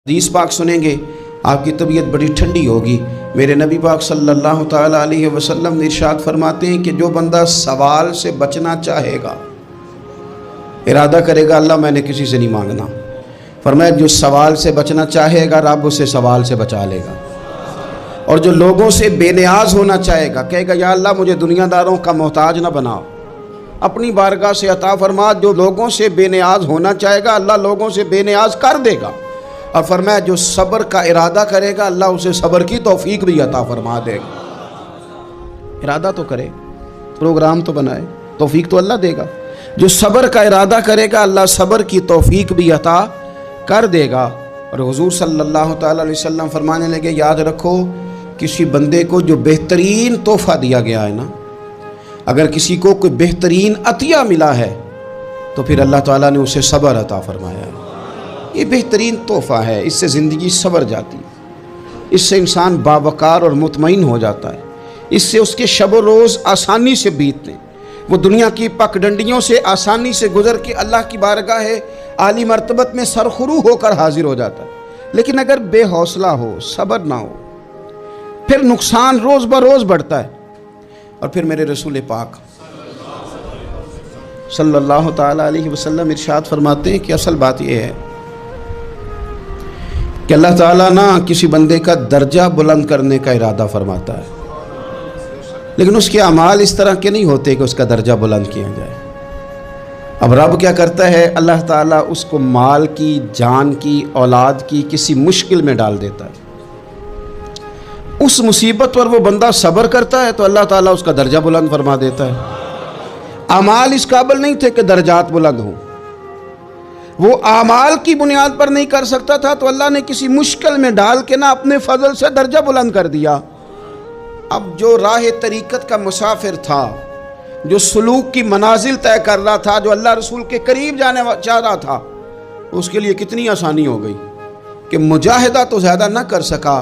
حدیث پاک سنیں گے آپ کی طبیعت بڑی ٹھنڈی ہوگی۔ میرے نبی پاک صلی اللہ تعالیٰ علیہ وسلم ارشاد فرماتے ہیں کہ جو بندہ سوال سے بچنا چاہے گا، ارادہ کرے گا اللہ میں نے کسی سے نہیں مانگنا، فرمایا جو سوال سے بچنا چاہے گا رب اسے سوال سے بچا لے گا، اور جو لوگوں سے بے نیاز ہونا چاہے گا کہے گا یا اللہ مجھے دنیا داروں کا محتاج نہ بناؤ، اپنی بارگاہ سے عطا فرما۔ جو لوگوں سے بے نیاز ہونا چاہے گا اللہ لوگوں سے بے نیاز کر دے گا، اور فرمایا جو صبر کا ارادہ کرے گا اللہ اسے صبر کی توفیق بھی عطا فرما دے گا۔ ارادہ تو کرے، پروگرام تو بنائے، توفیق تو اللہ دے گا۔ جو صبر کا ارادہ کرے گا اللہ صبر کی توفیق بھی عطا کر دے گا۔ اور حضور صلی اللہ تعالیٰ علیہ وسلم فرمانے لگے یاد رکھو کسی بندے کو جو بہترین تحفہ دیا گیا ہے نا، اگر کسی کو کوئی بہترین عطیہ ملا ہے تو پھر اللہ تعالیٰ نے اسے صبر عطا فرمایا ہے۔ یہ بہترین تحفہ ہے، اس سے زندگی سنور جاتی ہے، اس سے انسان باوقار اور مطمئن ہو جاتا ہے، اس سے اس کے شب و روز آسانی سے بیتتے ہیں، وہ دنیا کی پک ڈنڈیوں سے آسانی سے گزر کے اللہ کی بارگاہ عالی مرتبت میں سرخرو ہو کر حاضر ہو جاتا ہے۔ لیکن اگر بے حوصلہ ہو، صبر نہ ہو، پھر نقصان روز بروز بڑھتا ہے۔ اور پھر میرے رسول پاک صلی اللہ تعالیٰ علیہ وسلم ارشاد فرماتے ہیں کہ اصل بات یہ ہے کہ اللہ تعالیٰ نہ کسی بندے کا درجہ بلند کرنے کا ارادہ فرماتا ہے، لیکن اس کے اعمال اس طرح کے نہیں ہوتے کہ اس کا درجہ بلند کیا جائے۔ اب رب کیا کرتا ہے، اللہ تعالیٰ اس کو مال کی، جان کی، اولاد کی کسی مشکل میں ڈال دیتا ہے، اس مصیبت پر وہ بندہ صبر کرتا ہے تو اللہ تعالیٰ اس کا درجہ بلند فرما دیتا ہے۔ اعمال اس قابل نہیں تھے کہ درجات بلند ہوں، وہ اعمال کی بنیاد پر نہیں کر سکتا تھا تو اللہ نے کسی مشکل میں ڈال کے نہ اپنے فضل سے درجہ بلند کر دیا۔ اب جو راہ طریقت کا مسافر تھا، جو سلوک کی منازل طے کر رہا تھا، جو اللہ رسول کے قریب جانے چاہ رہا تھا، اس کے لیے کتنی آسانی ہو گئی کہ مجاہدہ تو زیادہ نہ کر سکا،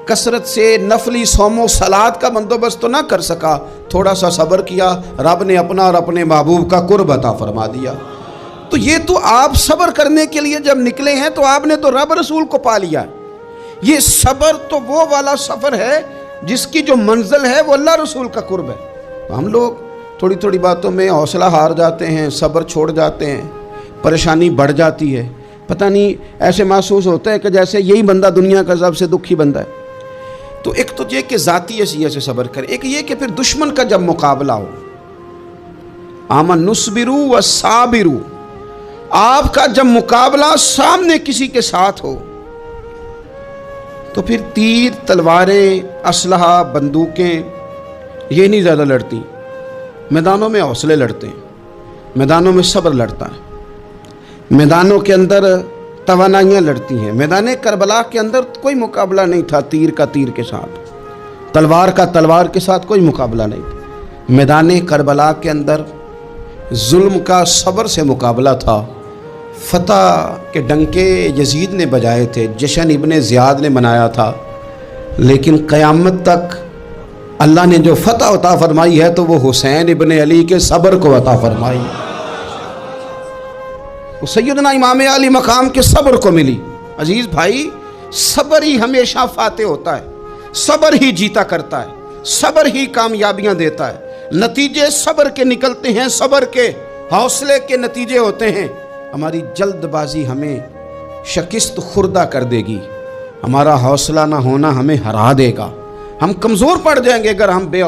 کثرت سے نفلی صوم و صلات کا بندوبست تو نہ کر سکا، تھوڑا سا صبر کیا، رب نے اپنا اور اپنے محبوب کا قرب عطا فرما دیا۔ تو یہ تو آپ صبر کرنے کے لیے جب نکلے ہیں تو آپ نے تو رب رسول کو پا لیا ہے۔ یہ صبر تو وہ والا سفر ہے جس کی جو منزل ہے وہ اللہ رسول کا قرب ہے۔ تو ہم لوگ تھوڑی تھوڑی باتوں میں حوصلہ ہار جاتے ہیں، صبر چھوڑ جاتے ہیں، پریشانی بڑھ جاتی ہے، پتہ نہیں ایسے محسوس ہوتا ہے کہ جیسے یہی بندہ دنیا کا سب سے دکھی بندہ ہے۔ تو ایک تو یہ کہ ذاتی حیثیت سے صبر کرے، ایک یہ کہ پھر دشمن کا جب مقابلہ ہو، آمن نصبرو و صابرو، آپ کا جب مقابلہ سامنے کسی کے ساتھ ہو تو پھر تیر، تلواریں، اسلحہ، بندوقیں یہ نہیں زیادہ لڑتی، میدانوں میں حوصلے لڑتے ہیں، میدانوں میں صبر لڑتا ہے، میدانوں کے اندر توانائیاں لڑتی ہیں۔ میدان کربلا کے اندر کوئی مقابلہ نہیں تھا تیر کا تیر کے ساتھ، تلوار کا تلوار کے ساتھ کوئی مقابلہ نہیں تھا۔ میدان کربلا کے اندر ظلم کا صبر سے مقابلہ تھا، فتح کے ڈنکے یزید نے بجائے تھے، جشن ابن زیاد نے منایا تھا، لیکن قیامت تک اللہ نے جو فتح عطا فرمائی ہے تو وہ حسین ابن علی کے صبر کو عطا فرمائی، وہ سیدنا امام علی مقام کے صبر کو ملی۔ عزیز بھائی، صبر ہی ہمیشہ فاتح ہوتا ہے، صبر ہی جیتا کرتا ہے، صبر ہی کامیابیاں دیتا ہے، نتیجے صبر کے نکلتے ہیں، صبر کے، حوصلے کے نتیجے ہوتے ہیں۔ ہماری جلد بازی ہمیں شکست خوردہ کر دے گی، ہمارا حوصلہ نہ ہونا ہمیں ہرا دے گا، ہم کمزور پڑ جائیں گے اگر ہم بے